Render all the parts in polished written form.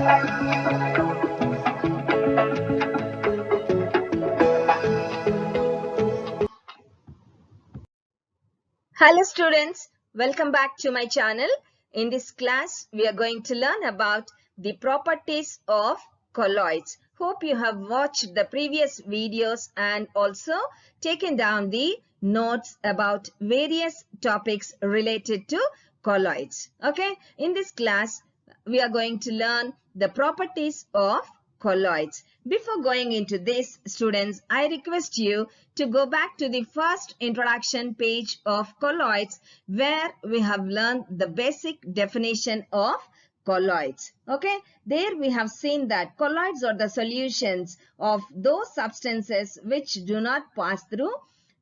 Hello students, welcome back to my channel. In this class, we are going to learn about the properties of colloids. Hope you have watched the previous videos and also taken down the notes about various topics related to colloids. Okay, in this class, we are going to learn the properties of colloids. Before going into this, students, I request you to go back to the first introduction page of colloids where we have learned the basic definition of colloids. Okay, there we have seen that colloids are the solutions of those substances which do not pass through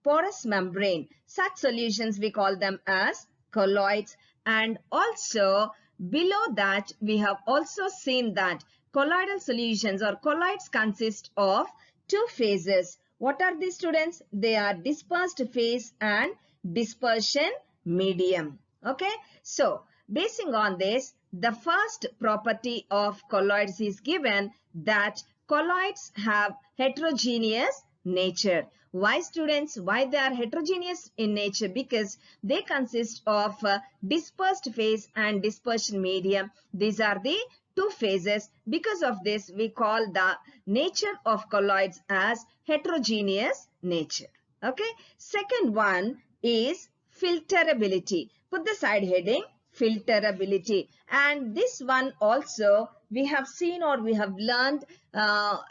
porous membrane. Such solutions we call them as colloids, and also below that we have also seen that colloidal solutions or colloids consist of two phases. What are these, students? They are dispersed phase and dispersion medium. Okay, so basing on this, the first property of colloids is given that colloids have heterogeneous nature. Why, students? Why they are heterogeneous in nature? Because they consist of dispersed phase and dispersion medium. These are the two phases. Because of this, we call the nature of colloids as heterogeneous nature. Okay. Second one is filterability. Put the side heading filterability, and this one also we have seen or we have learned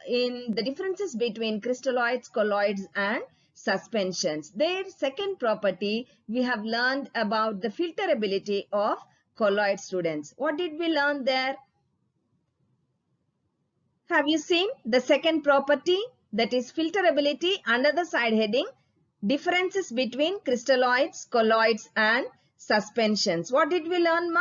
in the differences between crystalloids, colloids and suspensions. Their second property we have learned about the filterability of colloid, students. What did we learn there? Have you seen the second property, that is filterability, under the side heading differences between crystalloids, colloids and suspensions? What did we learn, ma?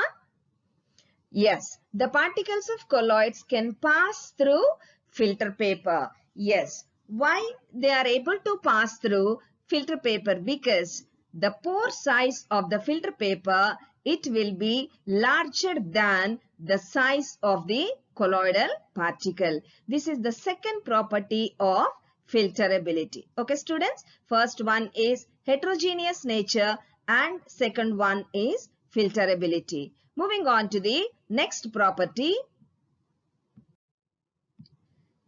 Yes, the particles of colloids can pass through filter paper. Yes, why they are able to pass through filter paper? Because the pore size of the filter paper, it will be larger than the size of the colloidal particle. This is the second property of filterability. Okay, students, first one is heterogeneous nature and second one is filterability. Moving on to the next property.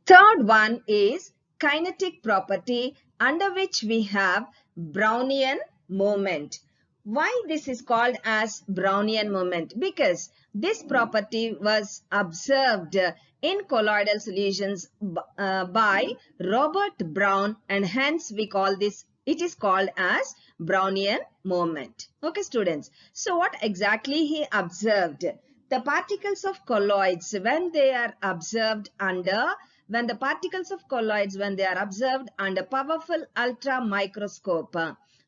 Third one is kinetic property, under which we have Brownian moment. Why this is called as Brownian moment? Because this property was observed in colloidal solutions by Robert Brown, and hence we call this, it is called as Brownian moment. Okay, students. So what exactly he observed? The particles of colloids, when they are observed under when the particles of colloids, when they are observed under powerful ultra microscope,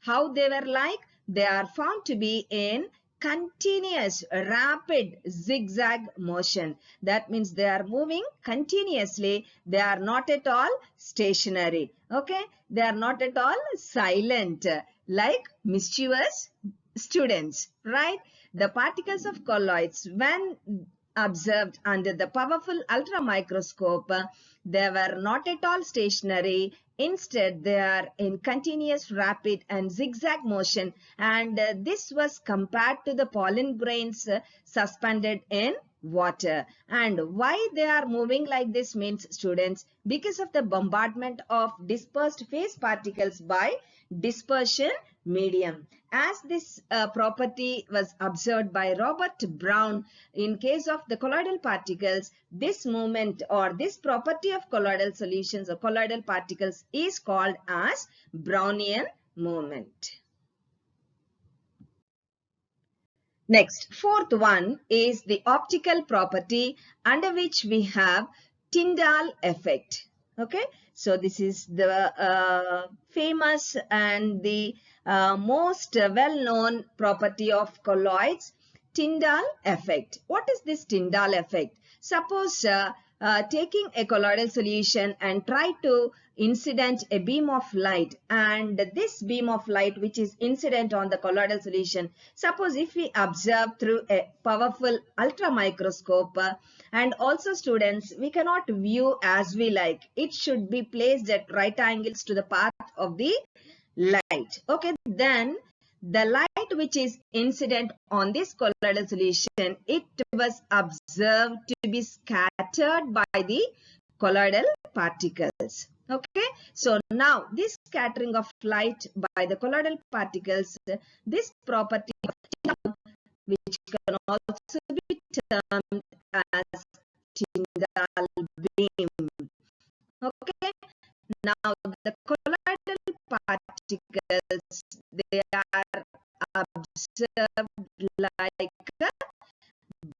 how they were like? They are found to be in continuous rapid zigzag motion. That means they are moving continuously. They are not at all stationary. Okay, they are not at all silent like mischievous students, right? The particles of colloids, when observed under the powerful ultra microscope, they were not at all stationary. Instead, they are in continuous rapid and zigzag motion, and this was compared to the pollen grains suspended in water. And why they are moving like this means, students, because of the bombardment of dispersed phase particles by dispersion medium. As this property was observed by Robert Brown in case of the colloidal particles, this movement or this property of colloidal solutions or colloidal particles is called as Brownian moment. Next, fourth one is the optical property, under which we have Tyndall effect. Okay, so this is the famous and the most well-known property of colloids. Tyndall effect. What is this Tyndall effect? Suppose taking a colloidal solution and try to incident a beam of light, and this beam of light which is incident on the colloidal solution, suppose if we observe through a powerful ultra microscope, and also students, we cannot view as we like. It should be placed at right angles to the path of the light. Okay, then the light which is incident on this colloidal solution, it was observed to be scattered by the colloidal particles. Okay, so now this scattering of light by the colloidal particles, this property of Tyndall, which can also be termed as Tyndall beam. Okay, now the colloidal particles, they are observed like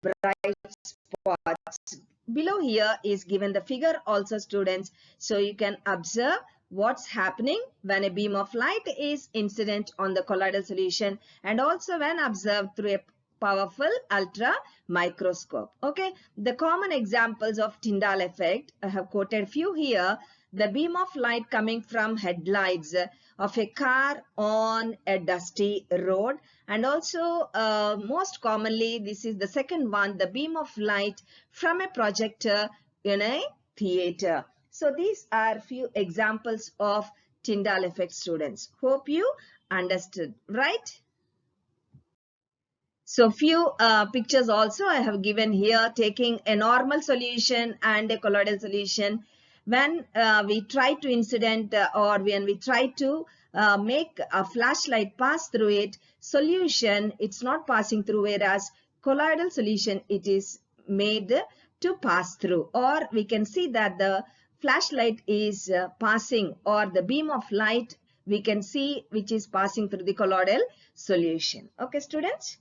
bright spots. Below here is given the figure also, students, so you can observe what's happening when a beam of light is incident on the colloidal solution, and also when observed through a powerful ultra microscope. Okay, the common examples of Tyndall effect, I have quoted few here. The beam of light coming from headlights of a car on a dusty road, and also most commonly, this is the second one, the beam of light from a projector in a theater. So these are few examples of Tyndall effect, students. Hope you understood, right? So few pictures also I have given here, taking a normal solution and a colloidal solution. When we try to incident or when we try to make a flashlight pass through it, solution, it's not passing through, whereas colloidal solution, it is made to pass through. Or we can see that the flashlight is passing, or the beam of light we can see which is passing through the colloidal solution. Okay, students?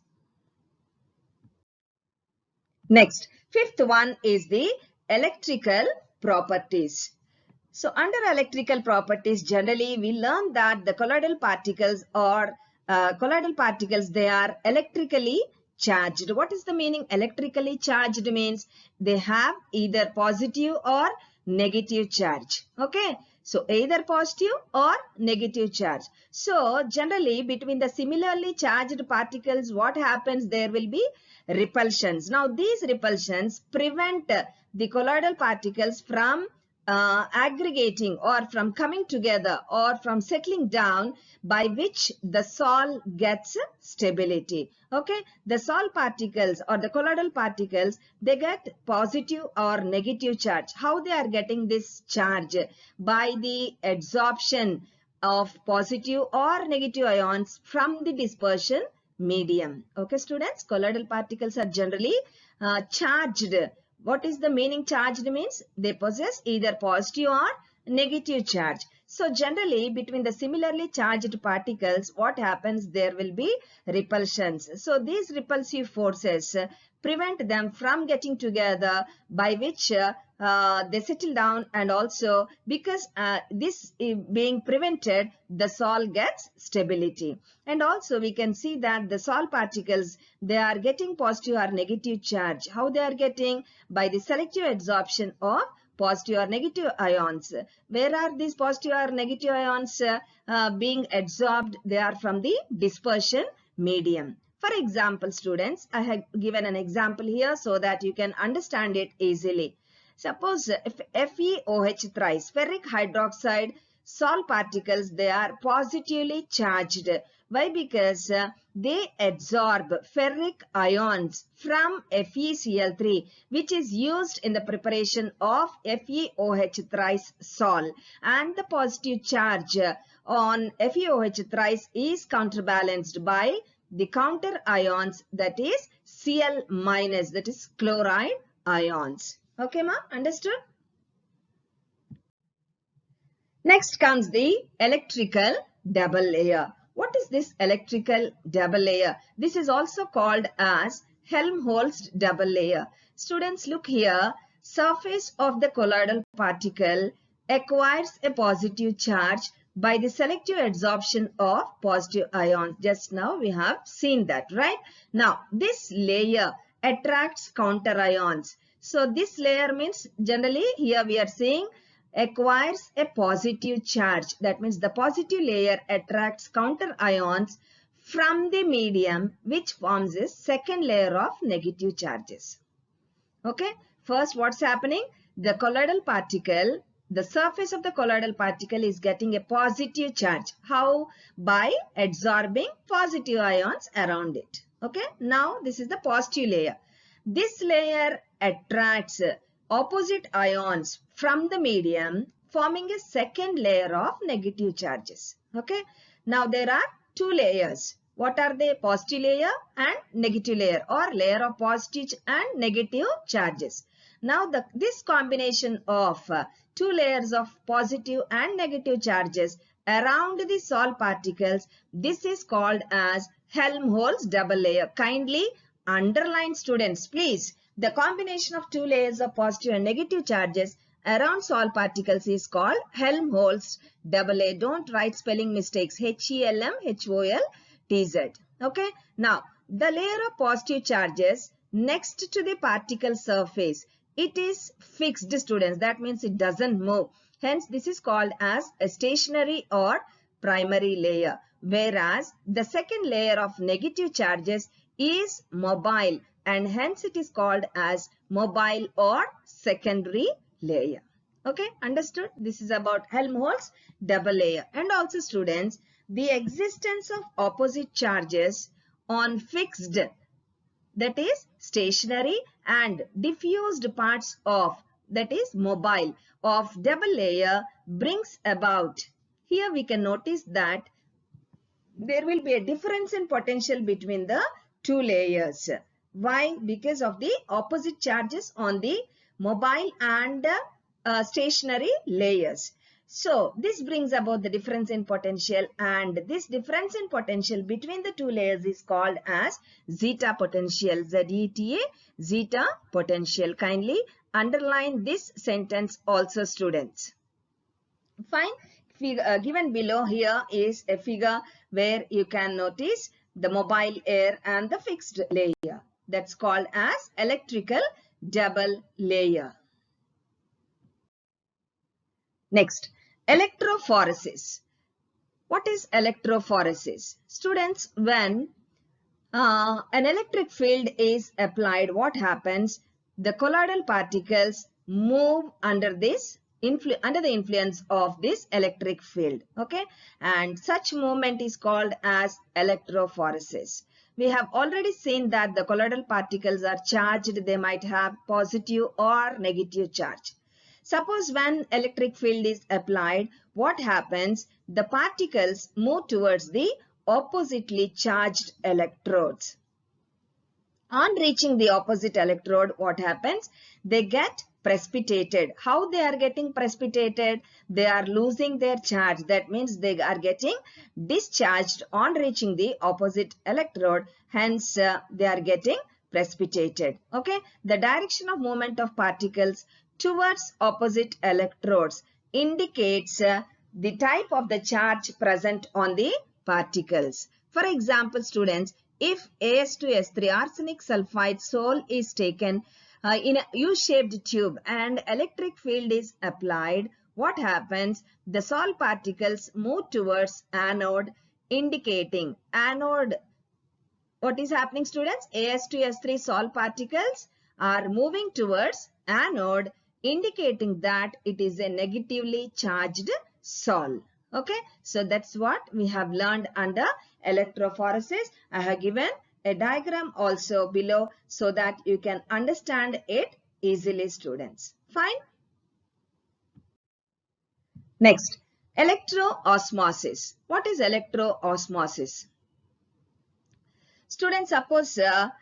Next, fifth one is the electrical properties. So under electrical properties, generally we learn that the colloidal particles or they are electrically charged. What is the meaning? Electrically charged means they have either positive or negative charge. Okay, so either positive or negative charge. So generally between the similarly charged particles, what happens? There will be repulsions. Now these repulsions prevent the colloidal particles from aggregating or from coming together or from settling down, by which the Sol gets stability. Okay, the Sol particles or the colloidal particles, they get positive or negative charge. How they are getting this charge? By the adsorption of positive or negative ions from the dispersion medium. Okay, students, colloidal particles are generally charged. What is the meaning charged means? They possess either positive or negative charge. So generally between the similarly charged particles, what happens? There will be repulsions. So these repulsive forces prevent them from getting together, by which they settle down, and also because this being prevented, the Sol gets stability. And also we can see that the Sol particles, they are getting positive or negative charge. How they are getting? By the selective adsorption of positive or negative ions. Where are these positive or negative ions being adsorbed? They are from the dispersion medium. For example, students, I have given an example here so that you can understand it easily. Suppose if FeOH thrice, ferric hydroxide Sol particles, they are positively charged. Why? Because they absorb ferric ions from FeCl3, which is used in the preparation of FeOH thrice Sol, and the positive charge on FeOH thrice is counterbalanced by the counter ions, that is Cl minus, that is chloride ions. Okay, ma? Understood? Next comes the electrical double layer. What is this electrical double layer? This is also called as Helmholtz double layer. Students, look here. Surface of the colloidal particle acquires a positive charge by the selective adsorption of positive ions. Just now we have seen that, right? Now, this layer attracts counter ions. So, this layer means generally here we are saying acquires a positive charge. That means the positive layer attracts counter ions from the medium, which forms a second layer of negative charges. Okay, first what's happening? The colloidal particle, the surface of the colloidal particle is getting a positive charge. How? By adsorbing positive ions around it. Okay, now this is the positive layer. This layer attracts opposite ions from the medium, forming a second layer of negative charges. Okay, now there are two layers. What are they? Positive layer and negative layer, or layer of positive and negative charges. Now this combination of two layers of positive and negative charges around the salt particles, this is called as Helmholtz double layer. Kindly underline, students, please. The combination of two layers of positive and negative charges around salt particles is called Helmholtz double layer. Don't write spelling mistakes. Helmholtz. Okay. Now, the layer of positive charges next to the particle surface, it is fixed, students. That means it doesn't move. Hence, this is called as a stationary or primary layer. Whereas, the second layer of negative charges is mobile, and hence it is called as mobile or secondary layer. Okay, understood? This is about Helmholtz double layer. And also, students, the existence of opposite charges on fixed, that is stationary, and diffused parts of, that is mobile, of double layer brings about, here we can notice that there will be a difference in potential between the two layers. Why? Because of the opposite charges on the mobile and stationary layers. So, this brings about the difference in potential, and this difference in potential between the two layers is called as zeta potential. Z-E-T-A, zeta potential. Kindly underline this sentence also, students. Fine. Given below here is a figure where you can notice the mobile air and the fixed layer. That's called as electrical double layer. Next, electrophoresis. What is electrophoresis? Students, when an electric field is applied, what happens? The colloidal particles move under the influence of this electric field. Okay, and such movement is called as electrophoresis. We have already seen that the colloidal particles are charged. They might have positive or negative charge. Suppose when electric field is applied, what happens? The particles move towards the oppositely charged electrodes. On reaching the opposite electrode, what happens? They get precipitated. How they are getting precipitated? They are losing their charge. That means they are getting discharged on reaching the opposite electrode. Hence, they are getting precipitated. Okay. The direction of movement of particles towards opposite electrodes indicates the type of the charge present on the particles. For example, students, if As2S3 arsenic sulfide sol is taken in a U-shaped tube and electric field is applied, what happens? The sol particles move towards anode, indicating anode. What is happening, students? As2S3 sol particles are moving towards anode, indicating that it is a negatively charged sol. Okay, so that's what we have learned under electrophoresis. I have given a diagram also below so that you can understand it easily, students. Fine. Next, electroosmosis. What is electroosmosis? Students, suppose a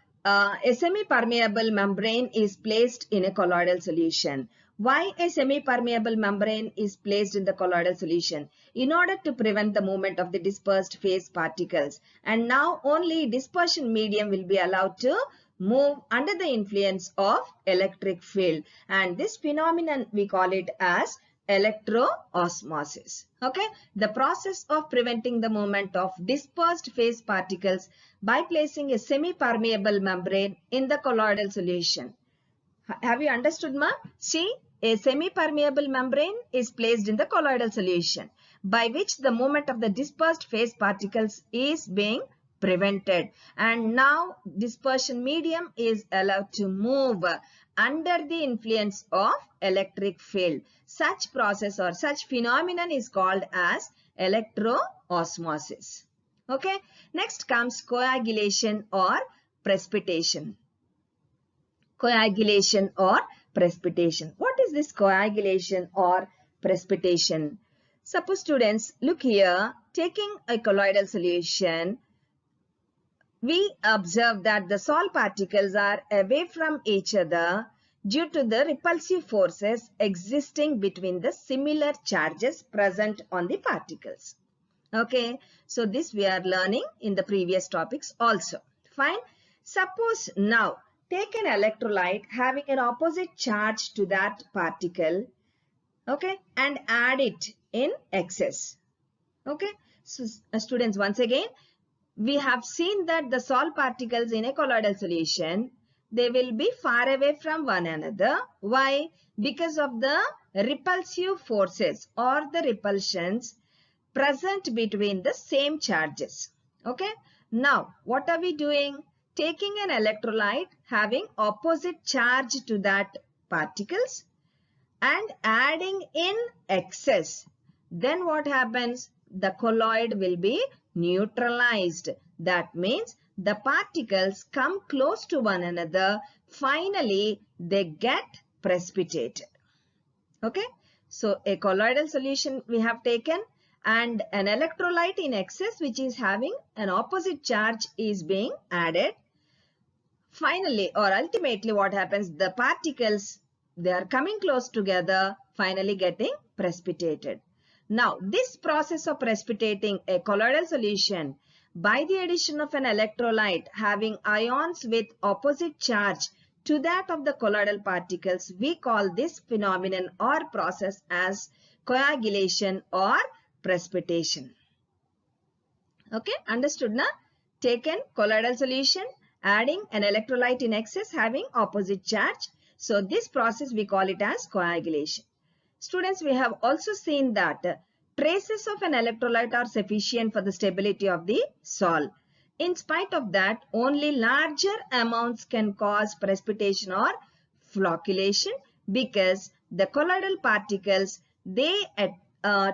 semi-permeable membrane is placed in a colloidal solution. Why a semi-permeable membrane is placed in the colloidal solution? In order to prevent the movement of the dispersed phase particles. And now only dispersion medium will be allowed to move under the influence of electric field. And this phenomenon we call it as electroosmosis. Okay, the process of preventing the movement of dispersed phase particles by placing a semi-permeable membrane in the colloidal solution. Have you understood, ma? See, a semi-permeable membrane is placed in the colloidal solution by which the movement of the dispersed phase particles is being prevented, and now dispersion medium is allowed to move under the influence of electric field. Such process or such phenomenon is called as electroosmosis. Okay, next comes coagulation or precipitation. Coagulation or precipitation. What is this coagulation or precipitation? Suppose students, look here, taking a colloidal solution, we observe that the salt particles are away from each other due to the repulsive forces existing between the similar charges present on the particles. Okay, so this we are learning in the previous topics also. Fine. Suppose now take an electrolyte having an opposite charge to that particle, okay, and add it in excess. Okay, so students, once again, we have seen that the salt particles in a colloidal solution, they will be far away from one another. Why? Because of the repulsive forces or the repulsions present between the same charges. Okay. Now, what are we doing? Taking an electrolyte having opposite charge to that particles and adding in excess. Then what happens? The colloid will be neutralized. That means the particles come close to one another. Finally, they get precipitated. Okay. So, a colloidal solution we have taken and an electrolyte in excess which is having an opposite charge is being added. Finally or ultimately what happens? The particles, they are coming close together, finally getting precipitated. Now, this process of precipitating a colloidal solution by the addition of an electrolyte having ions with opposite charge to that of the colloidal particles, we call this phenomenon or process as coagulation or precipitation. Okay, understood na? Taken colloidal solution, adding an electrolyte in excess having opposite charge. So, this process we call it as coagulation. Students, we have also seen that traces of an electrolyte are sufficient for the stability of the sol. In spite of that, only larger amounts can cause precipitation or flocculation because the colloidal particles, they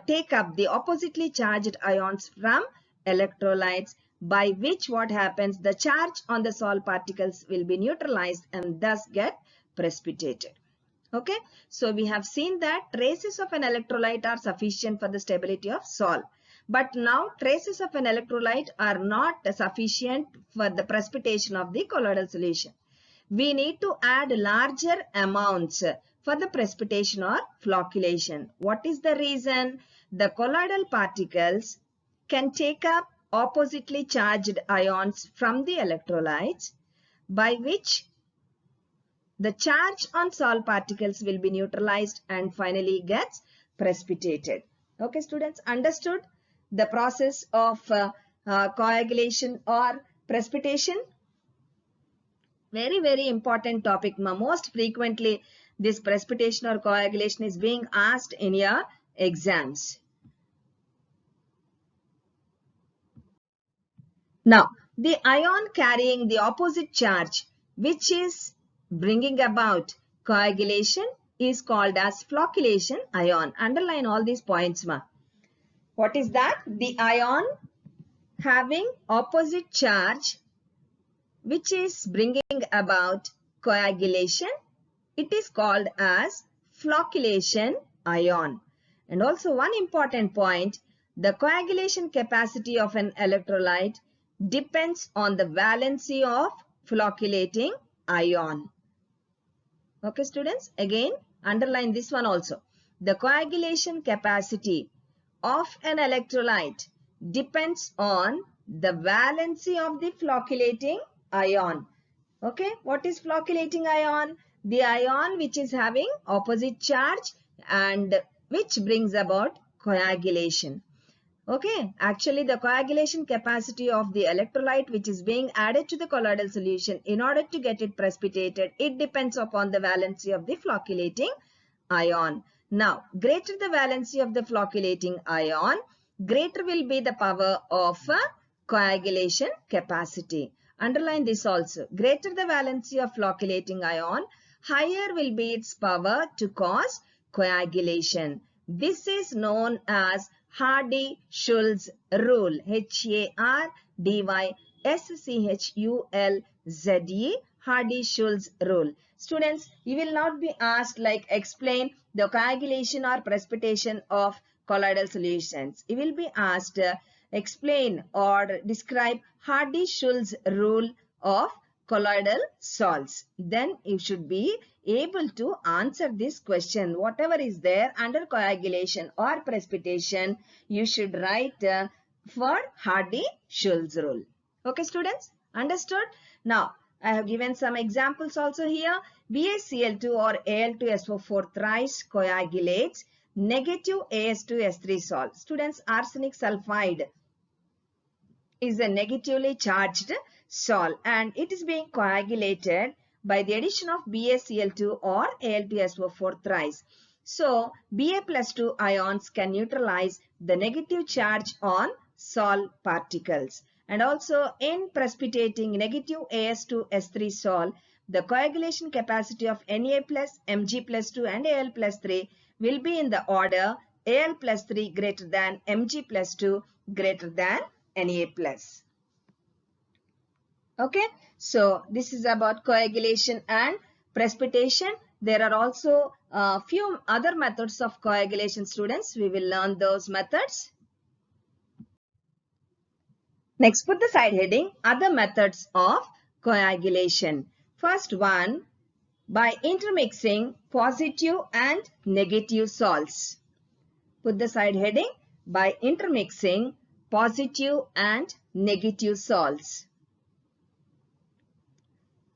take up the oppositely charged ions from electrolytes, by which what happens, the charge on the salt particles will be neutralized and thus get precipitated. Okay, so we have seen that traces of an electrolyte are sufficient for the stability of salt. But now traces of an electrolyte are not sufficient for the precipitation of the colloidal solution. We need to add larger amounts for the precipitation or flocculation. What is the reason? The colloidal particles can take up oppositely charged ions from the electrolytes, by which the charge on salt particles will be neutralized and finally gets precipitated. Okay, students, understood the process of coagulation or precipitation? Very, very important topic. Most frequently, this precipitation or coagulation is being asked in your exams. Now, the ion carrying the opposite charge, which is bringing about coagulation, is called as flocculation ion. Underline all these points, ma. What is that? The ion having opposite charge, which is bringing about coagulation, it is called as flocculation ion. And also one important point, the coagulation capacity of an electrolyte depends on the valency of flocculating ion. Okay, students, again underline this one also. The coagulation capacity of an electrolyte depends on the valency of the flocculating ion. Okay, what is flocculating ion? The ion which is having opposite charge and which brings about coagulation. Okay, actually the coagulation capacity of the electrolyte which is being added to the colloidal solution, in order to get it precipitated, it depends upon the valency of the flocculating ion. Now, greater the valency of the flocculating ion, greater will be the power of coagulation capacity. Underline this also. Greater the valency of flocculating ion, higher will be its power to cause coagulation. This is known as Hardy-Schulze rule. Hardy-Schulze, Hardy-Schulze rule. Students, you will not be asked like explain the coagulation or precipitation of colloidal solutions. You will be asked explain or describe Hardy-Schulze rule of colloidal salts. Then you should be able to answer this question. Whatever is there under coagulation or precipitation, you should write for Hardy-Schulze rule. Okay, students? Understood? Now, I have given some examples also here. BaCl2 or Al2SO4 thrice coagulates negative As2S3 salt. Students, arsenic sulfide is a negatively charged salt and it is being coagulated by the addition of BaCl2 or Al2SO4 thrice. So, Ba plus 2 ions can neutralize the negative charge on salt particles. And also in precipitating negative As2S3 salt, the coagulation capacity of Na plus, Mg plus 2 and Al plus 3 will be in the order Al plus 3 greater than Mg plus 2 greater than Na plus. Okay, so this is about coagulation and precipitation. There are also a few other methods of coagulation, students. We will learn those methods. Next, put the side heading, other methods of coagulation. First one, by intermixing positive and negative salts. Put the side heading, by intermixing positive and negative salts.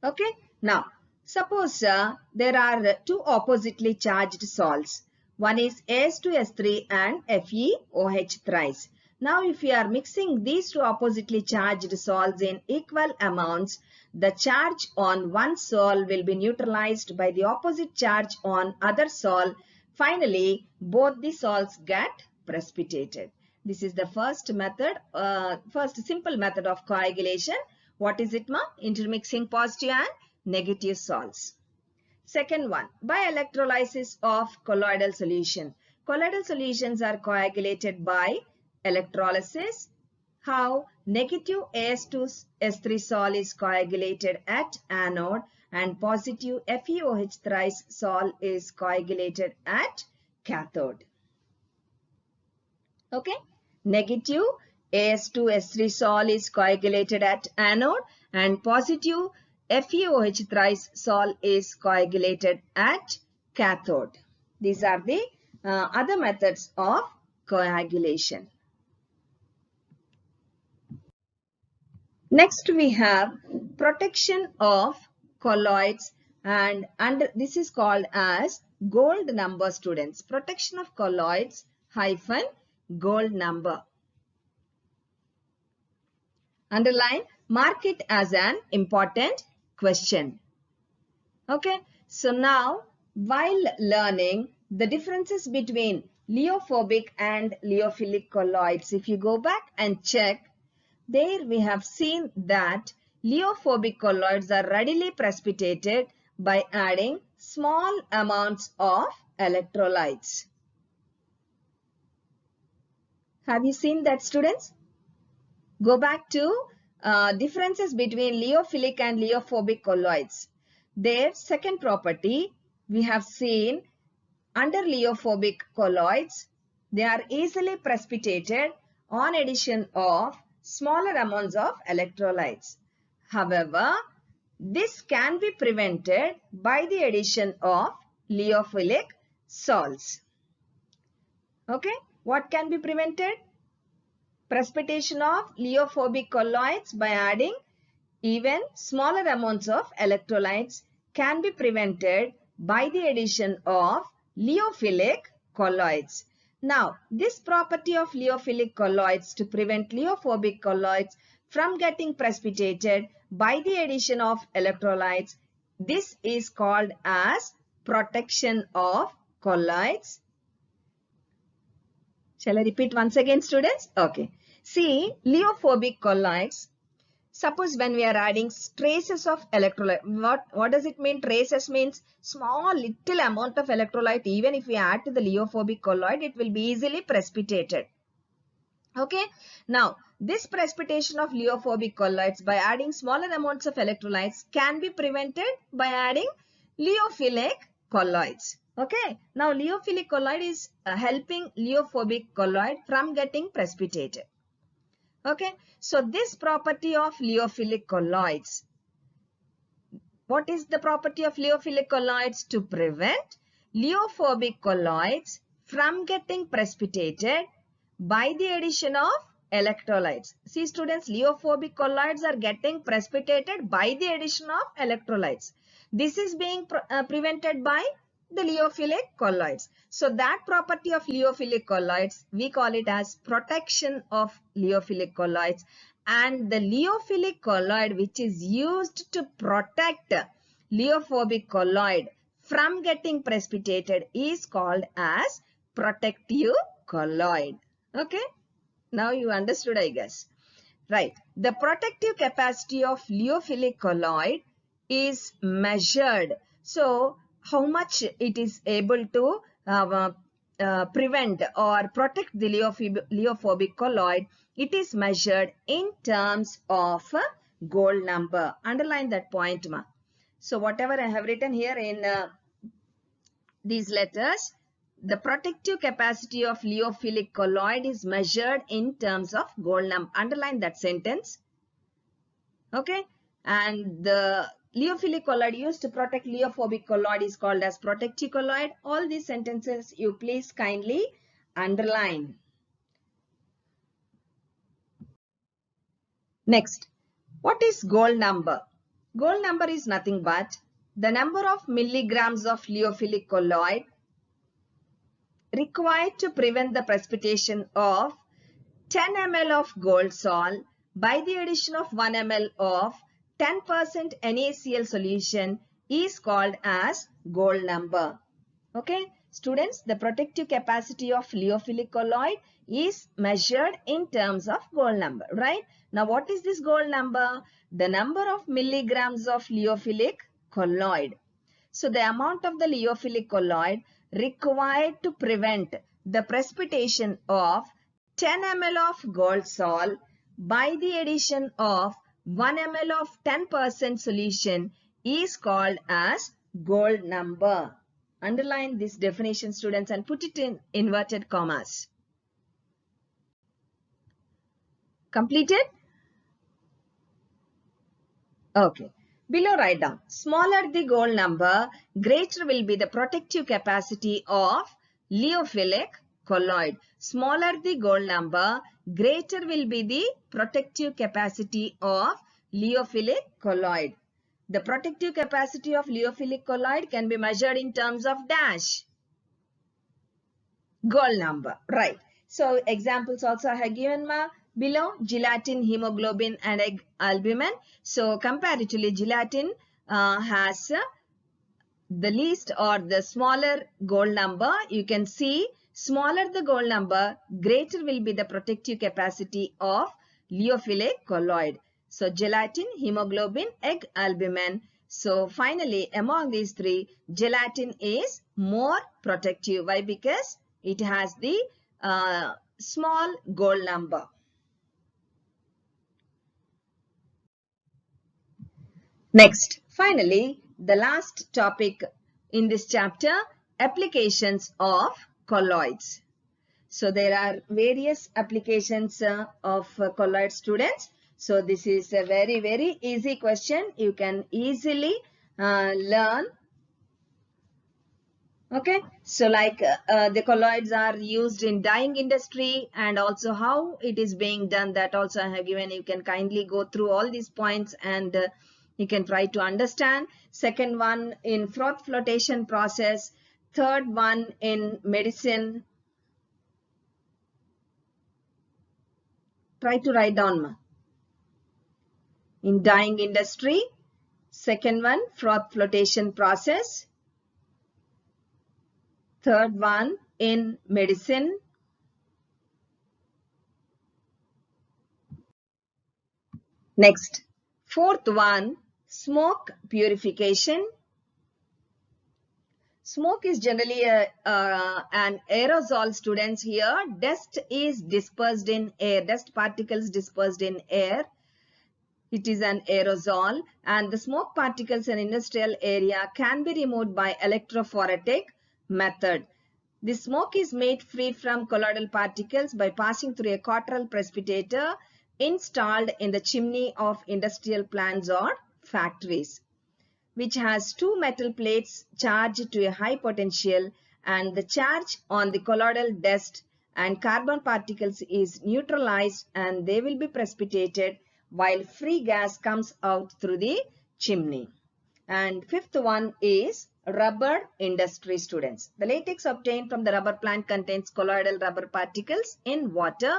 Okay, now suppose there are two oppositely charged salts. One is As2S3 and FeOH thrice. Now if you are mixing these two oppositely charged salts in equal amounts, the charge on one salt will be neutralized by the opposite charge on other salt. Finally, both the salts get precipitated. This is the first method, first simple method of coagulation. What is it, ma? Intermixing positive and negative salts. Second one, by electrolysis of colloidal solution. Colloidal solutions are coagulated by electrolysis. How? Negative As2S3 salt is coagulated at anode and positive FeOH thrice salt is coagulated at cathode. Okay, negative As2S3 salt is coagulated at anode and positive FeOH thrice salt is coagulated at cathode. These are the other methods of coagulation. Next we have protection of colloids and this is called as gold number, students. Protection of colloids hyphen gold number. Underline, mark it as an important question. Okay, so now while learning the differences between leophobic and leophilic colloids, if you go back and check, there we have seen that leophobic colloids are readily precipitated by adding small amounts of electrolytes. Have you seen that, students? Go back to differences between leophilic and leophobic colloids. Their second property we have seen under leophobic colloids, they are easily precipitated on addition of smaller amounts of electrolytes. However, this can be prevented by the addition of leophilic salts. Okay, what can be prevented? Precipitation of leophobic colloids by adding even smaller amounts of electrolytes can be prevented by the addition of leophilic colloids. Now, this property of lyophilic colloids to prevent lyeophobic colloids from getting precipitated by the addition of electrolytes, this is called as protection of colloids. Shall I repeat once again, students? Okay. See, lyeophobic colloids, suppose when we are adding traces of electrolyte, what does it mean? Traces means small little amount of electrolyte. Even if we add to the lyeophobic colloid, it will be easily precipitated. Okay. Now, this precipitation of lyeophobic colloids by adding smaller amounts of electrolytes can be prevented by adding lyophilic colloids. Okay. Now, lyophilic colloid is helping lyeophobic colloid from getting precipitated. Okay. So, this property of lyophilic colloids. What is the property of lyophilic colloids? To prevent lyeophobic colloids from getting precipitated by the addition of electrolytes. See students, lyeophobic colloids are getting precipitated by the addition of electrolytes. This is being prevented by the lyophilic colloids. So that property of lyophilic colloids, we call it as protection of lyophilic colloids. And the lyophilic colloid which is used to protect lyeophobic colloid from getting precipitated is called as protective colloid. Okay, now you understood, I guess. Right, the protective capacity of lyophilic colloid is measured. So, how much it is able to prevent or protect the lyeophobic colloid, it is measured in terms of gold number. Underline that point, ma. So, whatever I have written here in these letters, the protective capacity of lyophilic colloid is measured in terms of gold number. Underline that sentence. Okay. And the lyophilic colloid used to protect lyeophobic colloid is called as protective colloid. All these sentences you please kindly underline. Next, what is gold number? Gold number is nothing but the number of milligrams of lyophilic colloid required to prevent the precipitation of 10 ml of gold salt by the addition of 1 ml of 10% NaCl solution is called as gold number. Okay, students, the protective capacity of lyophilic colloid is measured in terms of gold number, right? Now, what is this gold number? The number of milligrams of lyophilic colloid. So, the amount of the lyophilic colloid required to prevent the precipitation of 10 ml of gold salt by the addition of 1 ml of 10% solution is called as gold number. Underline this definition, students, and put it in inverted commas. Completed? Okay. Below write down, smaller the gold number, greater will be the protective capacity of lyophilic colloid. Smaller the gold number, greater will be the protective capacity of lyophilic colloid. The protective capacity of lyophilic colloid can be measured in terms of dash. Gold number, right. So, examples also I have given below, gelatin, hemoglobin and egg albumin. So, comparatively, gelatin has the least or the smaller gold number. You can see smaller the gold number, greater will be the protective capacity of lyophilic colloid. So, gelatin, hemoglobin, egg albumin. So, finally, among these three, gelatin is more protective. Why? Because it has the small gold number. Next, finally, the last topic in this chapter, applications of colloids. So, there are various applications of colloid, students. So, this is a very, very easy question. You can easily learn. Okay. So, like the colloids are used in dyeing industry and also how it is being done, that also I have given. You can kindly go through all these points and you can try to understand. Second one, in froth flotation process, Third one in medicine. Try to write down, ma. In dyeing industry. Second one, froth flotation process. Third one in medicine. Next, fourth one, smoke purification. Smoke is generally an aerosol, students. Here dust is dispersed in air, dust particles dispersed in air. It is an aerosol, and the smoke particles in industrial area can be removed by electrophoretic method. The smoke is made free from colloidal particles by passing through a Cottrell precipitator installed in the chimney of industrial plants or factories, which has two metal plates charged to a high potential, and the charge on the colloidal dust and carbon particles is neutralized and they will be precipitated while free gas comes out through the chimney. And fifth one is rubber industry, students. The latex obtained from the rubber plant contains colloidal rubber particles in water.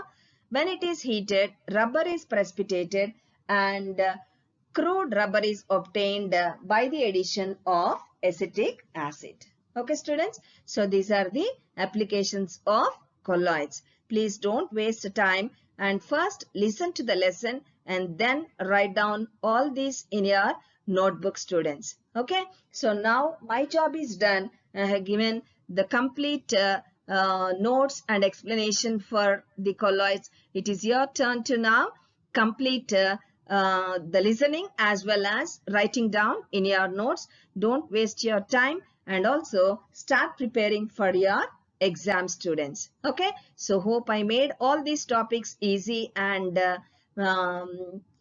When it is heated, rubber is precipitated and crude rubber is obtained by the addition of acetic acid. Okay, students. So these are the applications of colloids. Please don't waste time and first listen to the lesson and then write down all these in your notebook, students. Okay. So now my job is done. I have given the complete notes and explanation for the colloids. It is your turn to now complete the listening as well as writing down in your notes. Don't waste your time and also start preparing for your exam, students. Okay, so hope I made all these topics easy and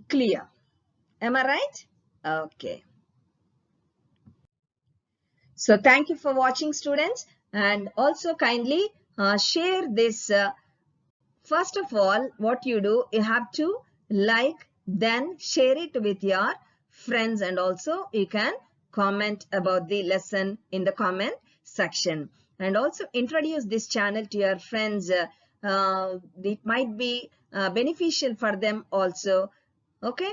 clear. Am I right? Okay. So thank you for watching, students, and also kindly share this. First of all, what you do, you have to like, then share it with your friends, and also you can comment about the lesson in the comment section, and also introduce this channel to your friends. It might be beneficial for them also. Okay.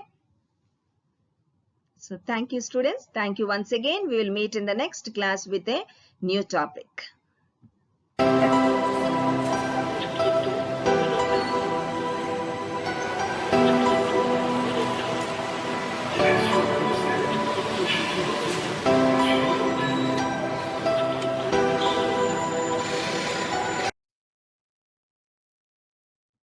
So thank you, students. Thank you once again. We will meet in the next class with a new topic.